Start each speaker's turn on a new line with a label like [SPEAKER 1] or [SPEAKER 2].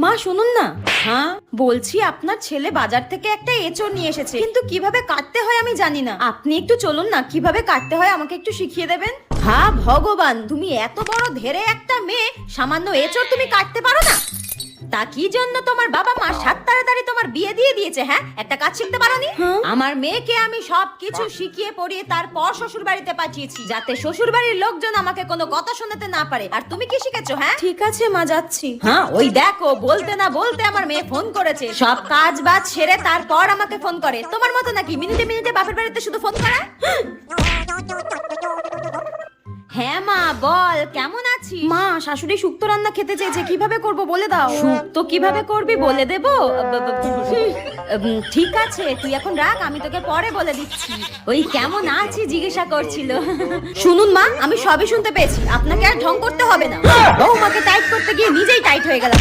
[SPEAKER 1] মা শুনুন না। হ্যাঁ বলছি, আপনার ছেলে বাজার থেকে একটা এঁচড় নিয়ে এসেছে, কিন্তু কিভাবে কাটতে হয় আমি জানি না। আপনি একটু চলুন না, কিভাবে কাটতে হয় আমাকে একটু শিখিয়ে দেবেন। হ্যাঁ ভগবান, তুমি এত বড় ধেরে একটা মেয়ে, সামান্য এঁচড় তুমি কাটতে পারো না? তা কি জন্য তোমার বাবা মা সাত তাড়াতাড়ি তোমার বিয়ে দিয়ে দিয়েছে? হ্যাঁ, একটা কাজ শিখতে পারোনি? আমার মেয়েকে আমি সবকিছু শিখিয়ে পড়িয়ে তারপর শ্বশুর বাড়িতে পাঠিয়েছি, যাতে শ্বশুর বাড়ির লোকজন আমাকে কোনো কথা শোনাতে না পারে। আর তুমি কি শিখেছো? হ্যাঁ ঠিক আছে মা, যাচ্ছি। হ্যাঁ ওই দেখো, বলতে না বলতে আমার মেয়ে ফোন করেছে। সব কাজ বাজ সেরে তারপর আমাকে ফোন করে। তোমার মতো নাকি মিনিটে মিনিটে বাপের বাড়িতে শুধু ফোন করা? হ্যাঁ মা বল, কেমন আছিস? মা শাশুড়ি শুক্তো রান্না খেতে চেয়েছে, কিভাবে করব বলে দাও। শুক্তো কিভাবে করবি বলে দেবো? ঠিক আছে, তুই এখন রাখ, আমি তোকে পরে বলে দিচ্ছি। ওই কেমন আছি জিজ্ঞাসা করছিল। শুনুন মা, আমি সবই শুনতে পেয়েছি, আপনাকে আর ঢং করতে হবে না। বৌমাকে টাইট করতে গিয়ে নিজেই টাইট হয়ে গেলাম।